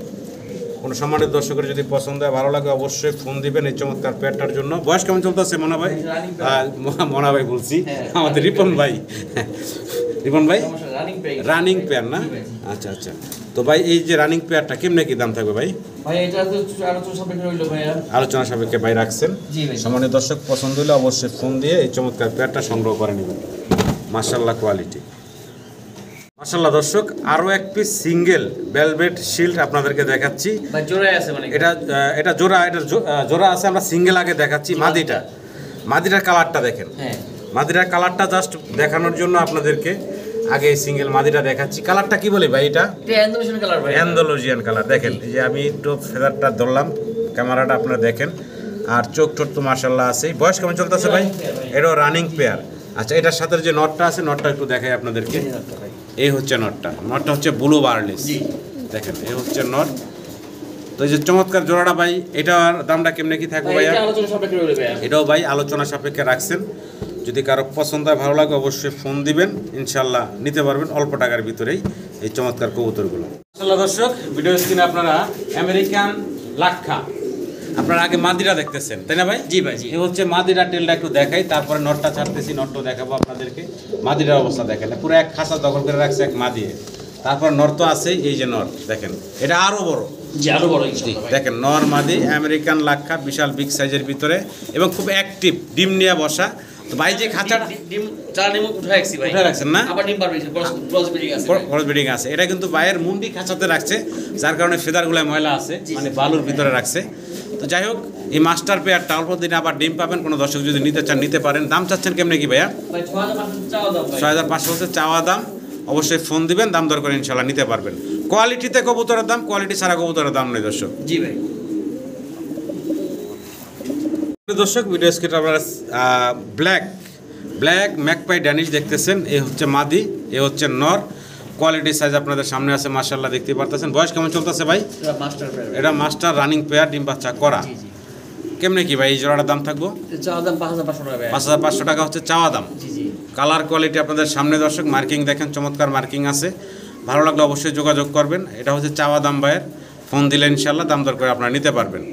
কোনো সম্মানিত দর্শকের যদি পছন্দ হয়, ভালো লাগে, অবশ্যই ফোন দিবেন এই চমৎকার পেয়ারটার জন্য। বয়স কেমন চলতেছে মনা ভাই? মনা ভাই বলছি, আমাদের রিপন ভাই। রিপন ভাই রানিং পেয়ার। রানিং পেয়ার না? আচ্ছা আচ্ছা। তো ভাই এই যে রানিং পেয়ারটা কেমনে কি দাম থাকবে ভাই? ভাই এটা তো আলোচনা সাপেক্ষে রইলো ভাইয়া। আলোচনা সাপেক্ষে ভাই রাখছেন। জি ভাই। সম্মানিত দর্শক পছন্দ হলে অবশ্যই ফোন দিয়ে এই চমৎকার পেয়ারটা সংগ্রহ করে নেবেন। মাশাআল্লাহ কোয়ালিটি। মাশাআল্লাহ দর্শক আরও এক পিস সিঙ্গেল ভেলভেট শিল্ড আপনাদেরকে দেখাচ্ছি। ভাই জোড়ায় আছে মানে। এটা জোড়া আছে, আমরা সিঙ্গেল আগে দেখাচ্ছি। মাদিটার কালারটা দেখেন। হ্যাঁ। মাদিটার কালারটা জাস্ট দেখানোর জন্য আপনাদেরকে আগে সিঙ্গেল মাদিটা দেখাচ্ছি। কালারটা কি বলে ভাই? এটা অ্যান্ডালুসিয়ান কালার ভাই। অ্যান্ডালুসিয়ান কালার দেখেন। এই যে আমি একটু ফেদারটা ধরলাম, ক্যামেরাটা আপনারা দেখেন, আর চোখ টোট তো মাশাআল্লাহ আছে। বয়স কেমন চলতেছে ভাই? এটাও রানিং পেয়ার। আচ্ছা এটার সাথে যে নটটা আছে, নটটা একটু দেখাই আপনাদেরকে। এই হচ্ছে নটটা হচ্ছে ব্লু বারলেস। দেখেন এই হচ্ছে নট। তো এই যে চমৎকার জোড়াটা ভাই, এটার দামটা কেমনে কি থাকবে ভাইয়া? আলোচনা সাপেক্ষে রইলো ভাইয়া। এটাও ভাই আলোচনা সাপেক্ষে রাখছেন। যদি কারো পছন্দ হয়, ভালো লাগে, অবশ্যই ফোন দিবেন, ইনশাল্লাহ নিতে পারবেন অল্প টাকার ভিতরেই এই চমৎকার কবুতরগুলো। মাশাআল্লাহ দর্শক ভিডিও স্ক্রিনে আপনারা আমেরিকান লাক্ষা আপনারা আগে মাদিরা দেখতেছেন তাই না ভাই? জি ভাই জি। এই হচ্ছে মাদিরা, টেলটা একটু দেখাই, তারপরে নটটা ছাড়তেছি, নটটা দেখাবো আপনাদেরকে। মাদিরার অবস্থা দেখেন, পুরো এক খাঁচা দখল করে রাখছে এক মাদিয়ে। তারপর নর তো আছেই, এই যে নর দেখেন, এটা আরও বড়। জি আরো বড় ইনশাআল্লাহ ভাই। দেখেন নর মাদি আমেরিকান লাক্ষা, বিশাল বিগ সাইজের ভিতরে এবং খুব অ্যাক্টিভ, ডিম নিয়ে বসা। তো ভাই যে খাঁচাটা ডিম চার ডিম উঠে রাখছি ভাই। উঠে রাখছেন না? আবার ডিম পারবে, ক্রস ব্রিডিং আছে। ক্রস ব্রিডিং আছে। এটা কিন্তু বাইরের মুন্ডি খাঁচাতে রাখছে, যার কারণে ফেদারগুলো ময়লা আছে, মানে বালুর ভিতরে রাখছে। তো যাই হোক এই মাস্টার পেয়ারটা অল্প দিনে আবার ডিম পাবেন। কোনো দর্শক যদি নিতে চান নিতে পারেন। দাম চাচ্ছেন কেমনে কি ভাইয়া? ভাই 6500 চাওয়া দাম ভাই। 6500 হচ্ছে চাওয়া দাম। অবশ্যই ফোন দিবেন, দাম দর করে ইনশাল্লাহ নিতে পারবেন। কোয়ালিটিতে কবুতরের দাম, কোয়ালিটি ছাড়া কবুতরের দাম নেই দর্শক। জি ভাই। দর্শক ভিডিও স্ক্রিনে আপনারা ব্ল্যাক ম্যাকপাই ড্যানিশ দেখতেছেন। এই হচ্ছে মাদি, এ হচ্ছে নর। কোয়ালিটি সাইজ আপনাদের সামনে আছে মাশাআল্লাহ দেখতে পারতেছেন। বয়স কেমন চলতেছে ভাই? এটা মাস্টার পেয়ার। এটা মাস্টার রানিং পেয়ার, ডিম বাচ্চা করা। জি জি। কেমনে কি ভাই এই জোড়াটার দাম থাকবো? চাওয়া দাম 5500 টাকা ভাই। 5500 টাকা হচ্ছে চাওয়া দাম। জি জি। কালার কোয়ালিটি আপনাদের সামনে দর্শক, মার্কিং দেখেন, চমৎকার মার্কিং আছে। ভালো লাগলে অবশ্যই যোগাযোগ করবেন। এটা হচ্ছে চাওয়া দাম ভাইয়ের। ফোন দিলে ইনশাল্লাহ দাম দর করে আপনারা নিতে পারবেন।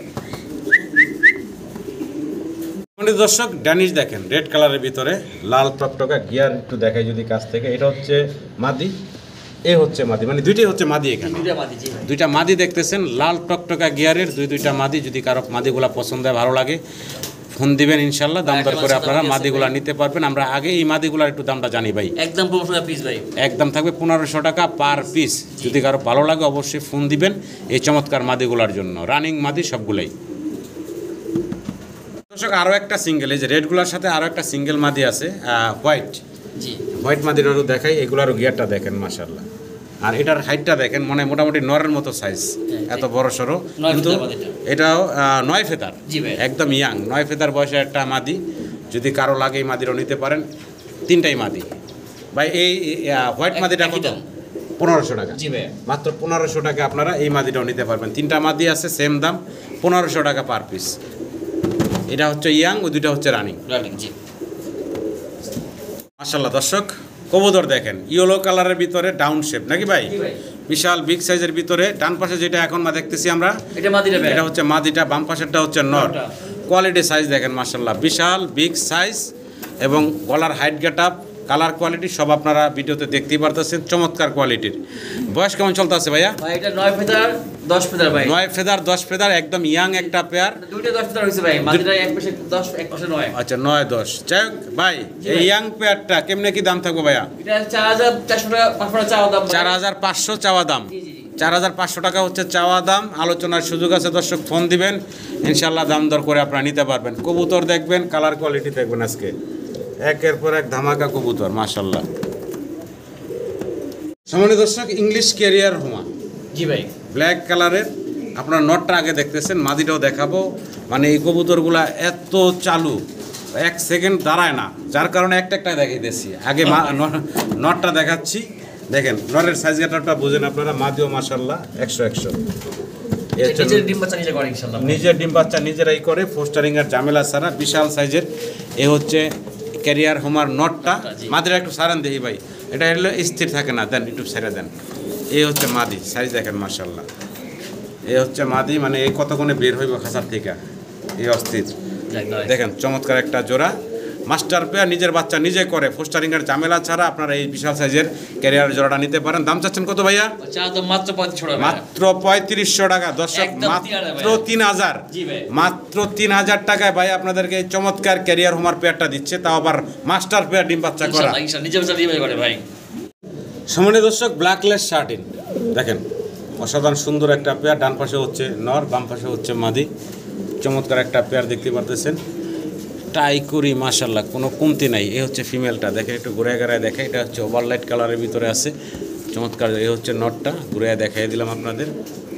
দর্শক ড্যানিশ দেখেন, রেড কালারের ভিতরে লাল টকটকা গিয়ার, একটু দেখাই যদি কাছ থেকে। এটা হচ্ছে মাদি, এ হচ্ছে মাদি, মানে দুইটাই হচ্ছে মাদি। এখানে দুইটা মাদি জি ভাই। দুইটা মাদি দেখতেছেন, লাল টকটকা গিয়ারের দুইটা মাদি। যদি কারো মাদিগুলা পছন্দ হয়, ভালো লাগে, ফোন দিবেন, ইনশাল্লাহ দাম দর করে আপনারা মাদিগুলা নিতে পারবেন। আমরা আগে এই মাদিগুলার একটু দামটা জানি ভাই। একদম 1500 টাকা পিস ভাই। একদম থাকবে 1500 টাকা পার পিস। যদি কারো ভালো লাগে অবশ্যই ফোন দিবেন এই চমৎকার মাদিগুলার জন্য। রানিং মাদি সবগুলাই। দর্শক আরও একটা সিঙ্গেল, এই যে রেডগুলোর সাথে আরও একটা সিঙ্গেল মাদি আছে, হোয়াইট। জি। হোয়াইট মাদিরও দেখাই, এগুলারও গিয়ারটা দেখেন মাশাআল্লাহ। আর এটার হাইটটা দেখেন, মানে মোটামুটি নরের মতো সাইজ, এত বড় সড়ো। কিন্তু এটাও 9 ফেদার, একদম ইয়াং 9 ফেদার বয়সের একটা মাদি। যদি কারো লাগে এই মাদিরও নিতে পারেন। তিনটাই মাদি ভাই। এই হোয়াইট মাদিটা কত? 1500 টাকা। জি ভাই। মাত্র 1500 টাকা আপনারা এই মাদিটাও নিতে পারবেন। 3টা মাদি আছে সেম দাম 1500 টাকা পার পিস। এটা হচ্ছে ইয়াং, ওই দুইটা হচ্ছে রানিং। জি। মাশাআল্লাহ দর্শক, কবুতর দেখেন ইয়েলো কালারের ভিতরে ডাউন শেপ নাকি ভাই? জি ভাই। বিশাল বিগ সাইজের ভিতরে। ডান পাশে যেটা এখন দেখতেছি আমরা, এটা মাদিটা ভাই। এটা হচ্ছে মাদিটা, বাম পাশেরটা হচ্ছে নর। নরটা। কোয়ালিটি সাইজ দেখেন মাশাআল্লাহ, বিশাল বিগ সাইজ এবং গলার হাইট গেটআপ, কালার কোয়ালিটি সব আপনারা ভিডিওতে দেখতেই পারতেছেন, চমৎকার কোয়ালিটির। বয়স কেমন চলতে আছে ভাইয়া? ভাই এটা 9 ফেদার 10 ফেদার ভাই। 9 ফেদার 10 ফেদার, একদম ইয়াং একটা পেয়ার। দুইটা 10 ফেদার হইছে ভাই, মাদিটা এক পাশে 10 এক পাশে 9। আচ্ছা 9 10। যাই হোক ভাই, এই ইয়াং পেয়ারটা কেমনে কি দাম থাকবে ভাইয়া? এটা 4400 টাকা পাঁচটা চাওয়া দাম ভাই। 4500 চাওয়া দাম। জি জি। 4500 টাকা হচ্ছে চাওয়া দাম। আলোচনার সুযোগ আছে দর্শক, ফোন দিবেন, ইনশাল্লাহ দাম দর করে আপনারা নিতে পারবেন। কবুতর দেখবেন, কালার কোয়ালিটি দেখবেন, আজকে একের পর এক ধামাকা কবুতর মাশাল্লাহ। সম্মানিত দর্শক, ইংলিশ ক্যারিয়ার হোমা জি ভাই। ব্ল্যাক কালারের, আপনারা নটটা আগে দেখতেছেন, মাদিটাও দেখাবো। মানে এই কবুতরগুলা এত চালু, 1 সেকেন্ড দাঁড়ায় না, যার কারণে একটা দেখাইতেছি। আগে নটটা দেখাচ্ছি। দেখেন নরের সাইজ গেটআপটা বুঝেন আপনারা, মাদিও মাশাল্লাহ 100 নিজের ডিম বাচ্চা নিজে করে ইনশাআল্লাহ। নিজের ডিম বাচ্চা নিজেরাই করে, ফোস্টারিং এর ঝামেলা ছাড়া, বিশাল সাইজের। এ হচ্ছে ক্যারিয়ার হোমার নটটা। মাদিরা একটু সারান দেখি ভাই, এটা হলো স্থির থাকে না, দেন একটু ছেড়ে দেন। এই হচ্ছে মাদি, সাইজ দেখেন মাশাল্লাহ। এই হচ্ছে মাদি, মানে এই কতক্ষণে বের হইব খাঁচার থেকে, এই অস্থির। দেখেন চমৎকার একটা জোড়া, মাস্টার পেয়ার, নিজের বাচ্চা নিজে করে, ফোস্টারিং এর ঝামেলা ছাড়া আপনারা এই বিশাল সাইজের ক্যারিয়ার জোড়াটা নিতে পারেন। দাম চাচ্ছেন কত ভাইয়া? চা তো মাত্র 3500 টাকা। মাত্র 3500 টাকা দর্শক, একদম মাত্র 3000। জি ভাই। মাত্র 3000 টাকায় ভাই আপনাদেরকে এই চমৎকার ক্যারিয়ার হোমার পেয়ারটা দিচ্ছে, তাও আবার মাস্টার পেয়ার, ডিম বাচ্চা করা। ইনশাআল্লাহ নিজে বাচ্চা দিয়ে করে ভাই। সম্মানিত দর্শক, ব্ল্যাকলেস শার্টিন দেখেন, অসাধারণ সুন্দর একটা পেয়ার। ডান পাশে হচ্ছে নর, বাম পাশে হচ্ছে মাদি, চমৎকার একটা পেয়ার দেখতে পারতেছেন। টাই করি মাশাল্লাহ, কোনো কমতি নাই। এ হচ্ছে ফিমেলটা, দেখেন একটু ঘুরে ঘুরায় দেখে, এটা হচ্ছে ওভারলাইট কালারের ভিতরে আছে, চমৎকার। এ হচ্ছে নটটা, ঘুরে দেখাই দিলাম আপনাদের।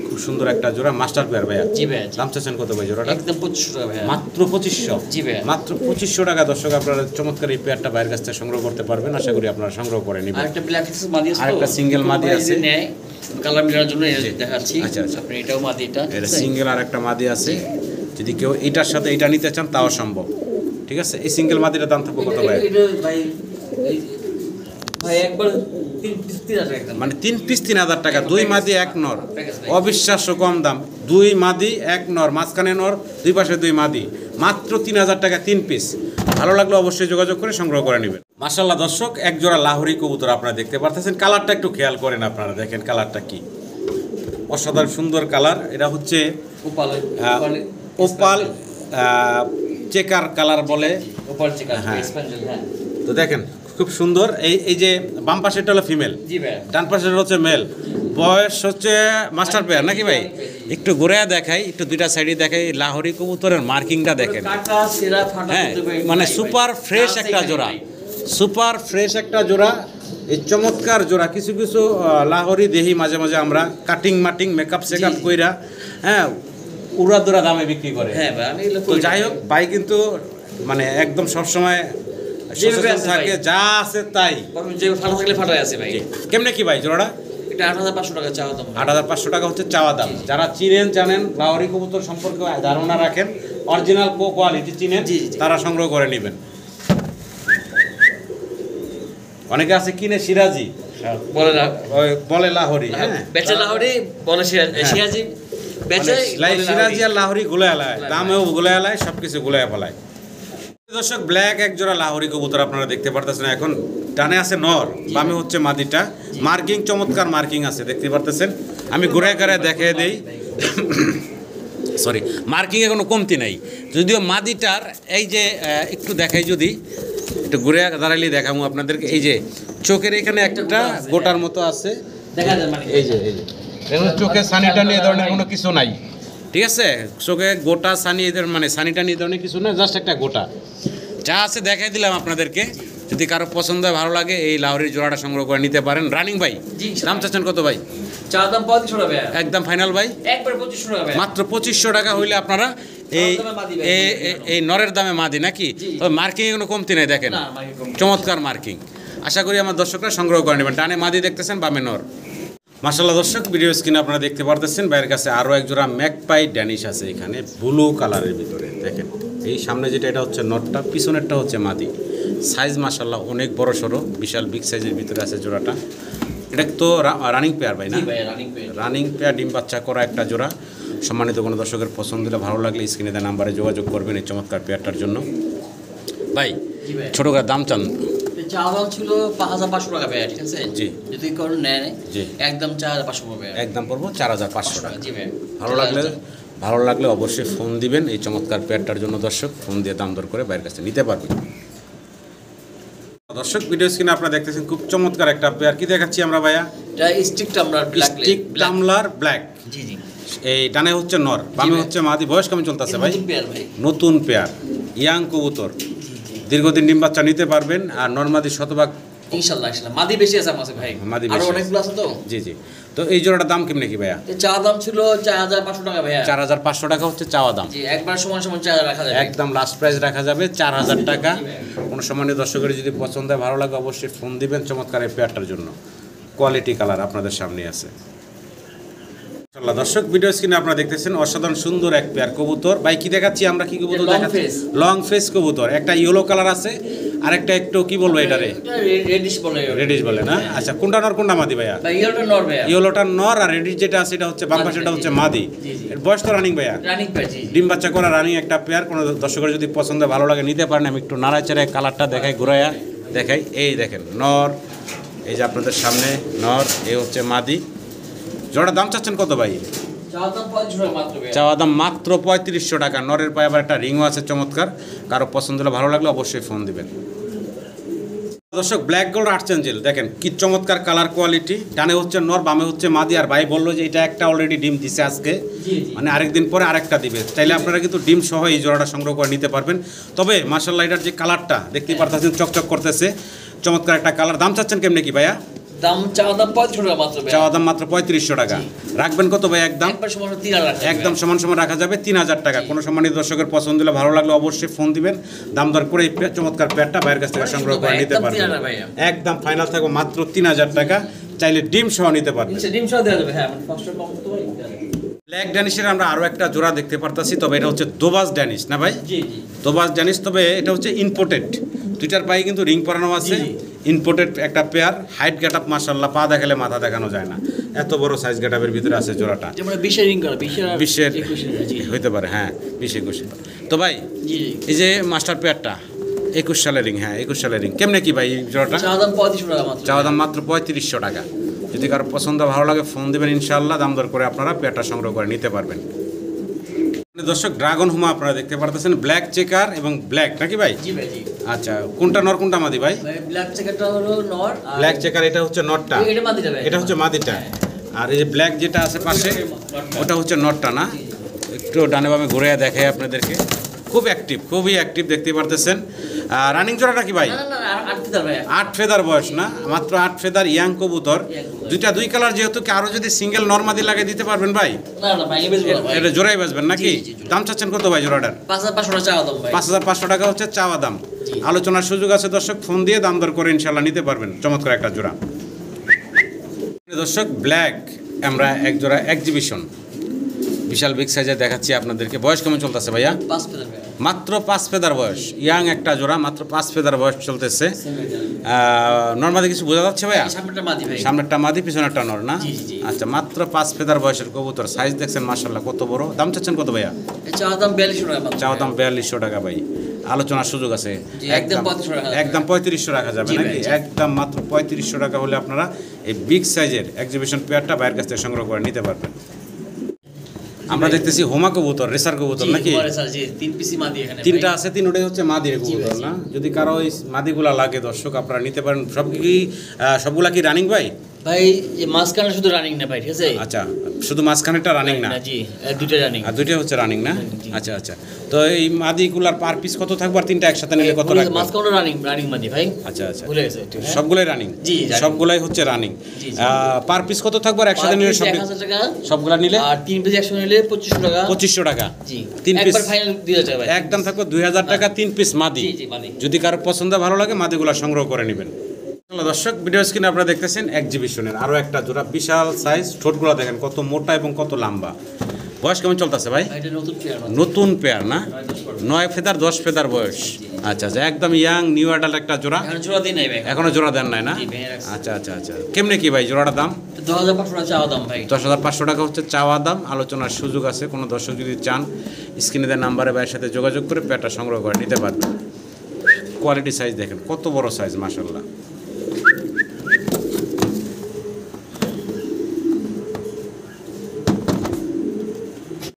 খুব সুন্দর একটা জোড়া, মাস্টার পেয়ার ভাইয়া। জি ভাই। দাম চাচ্ছেন কত ভাই জোড়াটা? একদম 2500 টাকা ভাই। মাত্র 2500। জি ভাই। মাত্র 2500 টাকা দর্শক, আপনারা চমৎকার এই পেয়ারটা বাইরের কাছ থেকে সংগ্রহ করতে পারবেন। আশা করি আপনারা সংগ্রহ করে নেবেন। আরেকটা ব্ল্যাক এক্স মাদি আছে, আরেকটা single মাদি আছে। নেয় কালার মিলানোর জন্য দেখাচ্ছি। আচ্ছা, আচ্ছা। আপনি এটাও মাদি, এটা সিঙ্গেল আর একটা মাদি আছে, যদি কেউ এটার সাথে এটা নিতে চান তাও সম্ভব। ঠিক আছে, এই সিঙ্গেল মাদিটার দাম থাকবে কত ভাই? এটা ভাই ভাই একবার 3 টাকা একদম। মানে 3 পিস 3000 টাকা, 2 মাদি 1 নর, অবিশ্বাস্য কম দাম। 2 মাদি 1 নর, মাঝখানে নর, দুই পাশে 2 মাদি, মাত্র 3000 টাকা 3 পিস। ভালো লাগলে অবশ্যই যোগাযোগ করে সংগ্রহ করে নেবেন। মাশাআল্লাহ দর্শক, এক জোড়া লাহোরি কবুতর আপনারা দেখতে পারতেছেন। কালারটা একটু খেয়াল করেন আপনারা, দেখেন কালারটা কি অসাধারণ সুন্দর কালার। এটা হচ্ছে ওপাল চেকার কালার বলে, ওপাল চেকার হ্যাঁ। স্প্যান্ডেল। হ্যাঁ তো দেখেন খুব সুন্দর। এই যে বাম পাশেরটা হলো ফিমেল, জি ভাই। ডান পাশেরটা হচ্ছে মেল। বয়স হচ্ছে মাস্টার পেয়ার নাকি ভাই? একটু ঘুরে দেখাই, একটু দুইটা সাইডে দেখাই। লাহোরি কবুতরের মার্কিংটা দেখেন, কাটা সেরা ফাটা হ্যাঁ, করতে পারি মানে ভাই। সুপার ফ্রেশ একটা জোড়া, সুপার ফ্রেশ একটা জোড়া। এই চমৎকার জোড়া। কিছু কিছু লাহোরি দেহি মাঝে মাঝে আমরা কাটিং মাটিং মেকআপ সেকআপ কইরা, হ্যাঁ, উড়াদুরা দামে বিক্রি করে। হ্যাঁ ভাই, আমি এগুলো তো করি যাই না হোক, ভাই কিন্তু মানে একদম সবসময় সচেতন আছে থাকে, ভাই। যা আছে তাই। ভাই। যে ফাটা থাকলে ফাটাই আছে ভাই। কেমনে কি ভাই জোড়াটা? এটা 8500 টাকা চাওয়া দাম। 8500 টাকা হচ্ছে চাওয়া দাম। যারা চিনেন জানেন, লাহোরি কবুতর সম্পর্কে ধারণা রাখেন, অরিজিনাল কোয়ালিটি চিনেন, জি, জি। তারা সংগ্রহ করে নেবেন। অনেকে আছে কিনে সিরাজি, বলে না বলে লাহোরি, হ্যাঁ, বেচে লাহোরি, বলে সিরাজি বেচে সিরাজি আর লাহোরি গুলায় আলায়, দামেও গুলায় আলায়, সবকিছু গুলায় ফেলায়। দর্শক, ব্ল্যাক এক জোড়া লাহোরি কবুতর আপনারা দেখতে পারতেছেন। এখন ডানে আছে নর, বামে হচ্ছে মাদিটা। মার্কিং চমৎকার মার্কিং আছে, দেখতে পারতেছেন। আমি ঘুরে ঘুরে দেখিয়ে দেই, সরি, মার্কিংয়ে কোনো কমতি নাই। যদিও মাদিটার এই যে একটু দেখাই, যদি একটু ঘুরে দাঁড়াইলে দেখাবো আপনাদেরকে। এই যে চোখের এখানে একটা গোটার মতো আছে, দেখা যায় মানে এই যে চোখে সানিটা নিয়ে ধরনের কোনো কিছু নাই, ঠিক আছে? চোখে গোটা সানি এদের মানে সানিটা নিয়ে ধরনের কিছু না, জাস্ট একটা গোটা যা আছে দেখাই দিলাম আপনাদেরকে। যদি কারো পছন্দ হয়, ভালো লাগে, এই লাহোরির জোড়াটা সংগ্রহ করে নিতে পারেন। রানিং ভাই, জি, দাম চাচ্ছেন কত ভাই? চাওয়া দাম 3500 টাকা ভাই। একদম ফাইনাল ভাই, একবার 2500 টাকা ভাই। মাত্র 2500 টাকা হইলে আপনারা এই এই নরের দামে মাদি নাকি? তবে মার্কিং কোনো কমতি নেই, দেখেন না, মার্কিং কম। চমৎকার মার্কিং। আশা করি আমার দর্শকরা সংগ্রহ করে নেবেন। ডানে মাদি দেখতেছেন, বামে নর। মাশাআল্লাহ দর্শক, ভিডিও স্ক্রিনে আপনারা দেখতে পারতেছেন ভাইয়ের কাছে আরও এক জোড়া ম্যাকপাই ড্যানিশ আছে এখানে ব্লু কালারের ভিতরে। দেখেন এই সামনে যেটা এটা হচ্ছে নটটা, পিছনেরটা হচ্ছে মাদি। সাইজ মাশাআল্লাহ অনেক বড় সড়ো, বিশাল বিগ সাইজের ভিতরে আছে জোড়াটা। এটা তো রানিং পেয়ার ভাই না? রানিং পেয়ার, ডিম বাচ্চা করা একটা জোড়া। সম্মানিত কোনো দর্শকের পছন্দ হলে ভালো লাগলে স্ক্রিনে দেওয়া নাম্বারে যোগাযোগ করবেন এই চমৎকার পেয়ারটার জন্য। ভাই ছোটো করে দাম চান? চাওয়া ছিল 5500 টাকা ভাই, ঠিক আছে? জি। যদি কোনো নেয় জি, একদম 4500 পড়বে। একদম পড়বো 4500 টাকা। জি ভাই। ভালো লাগলে অবশ্যই ফোন দিবেন এই চমৎকার পেয়ারটার জন্য। দর্শক ফোন দিয়ে দাম দর করে বাইরের কাছে নিতে পারবেন। দর্শক ভিডিও স্ক্রিনে আপনারা দেখতেছেন খুব চমৎকার একটা পেয়ার। কি দেখাচ্ছি আমরা ভাইয়া? এটা stick tumbler black. Stick tumbler black. জি জি। এই ডানে হচ্ছে নর, বামে হচ্ছে মাদি। বয়স কেমন চলতেছে ভাই? নতুন পেয়ার ভাই। নতুন পেয়ার, ইয়াং কবুতর, দীর্ঘদিন ডিম বাচ্চা নিতে পারবেন। আর নরমাদি শতভাগ ইনশাআল্লাহ ইনশাআল্লাহ মাদি বেশি আছে আমার কাছে ভাই। মাদি আর বেশি অনেকগুলো আছে তো। জি জি। তো এই জোড়াটার দাম কেমনে কি ভাইয়া? চা দাম ছিল 4500 টাকা ভাইয়া। 4500 টাকা হচ্ছে চাওয়া দাম। জি, একবার সমান সমান চা রাখা যাবে। একদম লাস্ট প্রাইস রাখা যাবে 4000 টাকা। কোনো সম্মানীয় দর্শকের যদি পছন্দ হয়, ভালো লাগে, অবশ্যই ফোন দিবেন চমৎকার এই পেয়ারটার জন্য। কোয়ালিটি কালার আপনাদের সামনে আছে। মাশাআল্লাহ দর্শক, ভিডিও স্ক্রিনে আপনারা দেখতেছেন অসাধারণ সুন্দর এক পেয়ার কবুতর। ভাই কি দেখাচ্ছি আমরা? কি কবুতর দেখাচ্ছি? লং ফেস কবুতর। একটা ইয়েলো কালার আছে আর একটা একটু কি বলবো এটারে? রেডিশ বলে। রেডিশ বলে না? আচ্ছা, কোনটা নর কোনটা মাদি ভাইয়া? ভাই ইয়েলোটা নর ভাইয়া। ইয়েলোটা নর আর রেডিশ যেটা আছে এটা হচ্ছে বাম পাশেটা হচ্ছে মাদি। এর বয়স তো রানিং ভাইয়া? রানিং ভাই। জি। ডিম বাচ্চা করা রানিং একটা পেয়ার। কোনো দর্শকের যদি পছন্দ ভালো লাগে নিতে পারেন। আমি একটু নাড়াচাড়ায় কালারটা দেখাই, ঘুরাইয়া দেখাই। এই দেখেন নর, এই যে আপনাদের সামনে নর, এই হচ্ছে মাদি। জোড়া দাম চাচ্ছেন কত ভাই? চাওয়া দাম মাত্র 3500 টাকা। নরের পায়ে আবার একটা রিংও আছে চমৎকার। কারো পছন্দ হলে ভালো লাগলে অবশ্যই ফোন দিবেন। দর্শক ব্ল্যাক গোল্ড আর্চেঞ্জেল দেখেন কি চমৎকার কালার কোয়ালিটি। ডানে হচ্ছে নর, বামে হচ্ছে মাদি। আর ভাই বললো যে এটা একটা অলরেডি ডিম দিছে আজকে, মানে আরেকদিন পরে আরেকটা দিবে। চাইলে আপনারা কিন্তু ডিম সহ এই জোড়াটা সংগ্রহ করে নিতে পারবেন। তবে মাশাআল্লাহ এটার যে কালারটা দেখতেই পারতেছেন, চকচক করতেছে, চমৎকার একটা কালার। দাম চাচ্ছেন কেমনে কি ভাইয়া? দাম চাওয়া দাম 3500 টাকা মাত্র ভাই। চাওয়া দাম মাত্র 3500 টাকা। রাখবেন কত ভাই? একদম একবার সমান 3000 টাকা। একদম সমান সমান রাখা যাবে 3000 টাকা। কোনো সম্মানিত দর্শকের পছন্দ হলে ভালো লাগলে অবশ্যই ফোন দিবেন। দাম দর করে এই চমৎকার পেয়ারটা বাইরের কাছ থেকে সংগ্রহ করে নিতে পারবেন। একদম ফাইনাল থাকবে মাত্র 3000 টাকা। চাইলে ডিম সহ নিতে পারবেন। ডিম সহ দেওয়া যাবে। হ্যাঁ, মানে ফার্স্ট কম করতে পারি। ব্ল্যাক ড্যানিশের আমরা আরও একটা জোড়া দেখতে পারতাছি। তবে এটা হচ্ছে দোবাজ ড্যানিশ না ভাই? জি জি। দোবাজ ড্যানিশ, তবে এটা হচ্ছে ইম্পোর্টেড। দুইটার পায়ে কিন্তু রিং পরানো আছে। ইম্পোর্টেড একটা পেয়ার। হাইট গেট আপ মাশাআল্লাহ, পা দেখালে মাথা দেখানো যায় না, এত বড় সাইজ গেট আপের ভিতরে আছে জোড়াটা। যেমন 20 রিং করা, 20 হইতে পারে। হ্যাঁ 20-21। তো ভাই জি এই যে মাস্টার পেয়ারটা 21 সালের রিং, হ্যাঁ 21 সালের রিং, কেমনে কি ভাই জোড়াটা? চাওয়া দাম 3500 টাকা মাত্র। চাওয়া দাম মাত্র 3500 টাকা। যদি কারো পছন্দ ভালো লাগে ফোন দেবেন, ইনশাআল্লাহ দাম দর করে আপনারা পেয়ারটা সংগ্রহ করে নিতে পারবেন। দর্শক ড্রাগন হুমা আপনারা দেখতে পারতেছেন, ব্ল্যাক চেকার এবং ব্ল্যাক নাকি ভাই? জি ভাই জি। আচ্ছা, কোনটা নর কোনটা মাদি ভাই? ব্ল্যাক চেকারটা হলো নর, আর ব্ল্যাক চেকার এটা হচ্ছে নরটা, এটা মাদিটা ভাই। এটা হচ্ছে মাদিটা। আর এই যে ব্ল্যাক যেটা আছে পাশে ওটা হচ্ছে নরটা না? একটু ডানে বামে ঘুরে দেখাই আপনাদেরকে। খুব অ্যাক্টিভ, খুবই অ্যাক্টিভ দেখতে পারতেছেন। রানিং জোড়াটা কি ভাই? না না না, 8 ফেদার ভাই। 8 ফেদার বয়স না, মাত্র 8 ফেদার ইয়াং কবুতর। দুইটা দুই কালার, যেহেতু কি আরো যদি সিঙ্গেল নরমাদি লাগে দিতে পারবেন ভাই? না না ভাই, বেশ বড় ভাই। এটা জোড়াই বাজবেন নাকি? জি, জি, জি। দাম চাচ্ছেন কত ভাই জোড়াটার? 5500 টাকা চাওয়া দাম ভাই। 5500 টাকা হচ্ছে চাওয়া দাম। আলোচনার সুযোগ আছে দর্শক, ফোন দিয়ে দাম দর করে ইনশাল্লাহ নিতে পারবেন। চমৎকার একটা জোড়া দর্শক ব্ল্যাক, আমরা এক জোড়া এক্সিবিশন বিশাল বিগ সাইজে দেখাচ্ছি আপনাদেরকে। বয়স কেমন চলতেছে ভাইয়া? 5 ফেদার ভাই। মাত্র 5 ফেদার বয়স, ইয়াং একটা জোড়া, মাত্র 5 ফেদার বয়স চলতেছে। নর্মালি কিছু বোঝা যাচ্ছে ভাইয়া? সামনেটা মাদি ভাই। সামনেরটা মাদি, পিছনেরটা নর না? জি, জি। আচ্ছা, মাত্র 5 ফেদার বয়সের কবুতর। সাইজ দেখছেন মাশাআল্লাহ কত বড়। দাম চাচ্ছেন কত ভাইয়া? চাওয়া দাম 4200 টাকা মাত্র। চাওয়া দাম 4200 টাকা ভাই। আলোচনার সুযোগ আছে। জি, একদম 3500 টাকা। একদম 3500 রাখা যাবে জি ভাই, নাকি? জি। একদম মাত্র 3500 টাকা হলে আপনারা এই বিগ সাইজের এক্সিবিশন পেয়ারটা বাইরের কাছ থেকে সংগ্রহ করে নিতে পারবেন। আমরা দেখতেছি হোমা কবুতর, রেসার কবুতর নাকি? জি, স্যার জি, 3 পিসি মাদি এখানে ভাই। তিনটা আছে, তিনটাই হচ্ছে মাদির কবুতর না? যদি কারো এই মাদিগুলা লাগে দর্শক আপনারা নিতে পারেন। সবগুলা কি রানিং ভাই? ভাই এই মাঝখানে শুধু রানিং না ভাই, ঠিক আছে? আচ্ছা, শুধু মাঝখানেরটা রানিং না? জি, দুটো রানিং। আর দুইটা হচ্ছে রানিং না? আচ্ছা আচ্ছা। তো এই মাদিগুলার পার পিস কত থাকবে আর তিনটা একসাথে নিলে কত লাগবে? মাঝখানে রানিং, রানিং মাদি ভাই। আচ্ছা আচ্ছা, ভুলে গেছে একটু। সবগুলাই রানিং? জি, সবগুলাই হচ্ছে রানিং। জি, জি। পার পিস কত থাকবে আর একসাথে নিলে? 1000 টাকা সবগুলা নিলে? আর 3 পিস একসাথে নিলে 2500 টাকা। 2500 টাকা। জি, 3 পিস একবার ফাইনাল 2000 টাকা ভাই। একদম থাকবে 2000 টাকা 3 পিস মাদি। জি জি মাদি। যদি কারো পছন্দ ভালো লাগে মাদিগুলা সংগ্রহ করে নেবেন। হ্যালো দর্শক, ভিডিও স্ক্রিনে আপনারা দেখতেছেন এক্সিবিশনের আরও একটা জোড়া বিশাল সাইজ। ঠোঁটগুলো দেখেন কত মোটা এবং কত লম্বা। বয়স কেমন চলতেছে ভাই? এটা নতুন পেয়ার নতুন পেয়ার না, 9 ফেদার 10 ফেদার বয়স। আচ্ছা আচ্ছা, একদম ইয়াং নিউ অ্যাডাল্ট একটা জোড়া। এখন জোড়া দিই নাই ভাই, এখনো জোড়া দেন নাই না? জি, ভেঙে রাখছি। আচ্ছা আচ্ছা আচ্ছা, কেমনে কি ভাই জোড়াটার দাম? 10,500 টাকা চাওয়া দাম ভাই। 10,500 টাকা হচ্ছে চাওয়া দাম, আলোচনার সুযোগ আছে। কোনো দর্শক যদি চান স্ক্রিনে দেওয়া নাম্বারে ভাইয়ের সাথে যোগাযোগ করে পেয়ারটা সংগ্রহ করে নিতে পারবেন। কোয়ালিটি সাইজ দেখেন কত বড় সাইজ, মাশাআল্লাহ।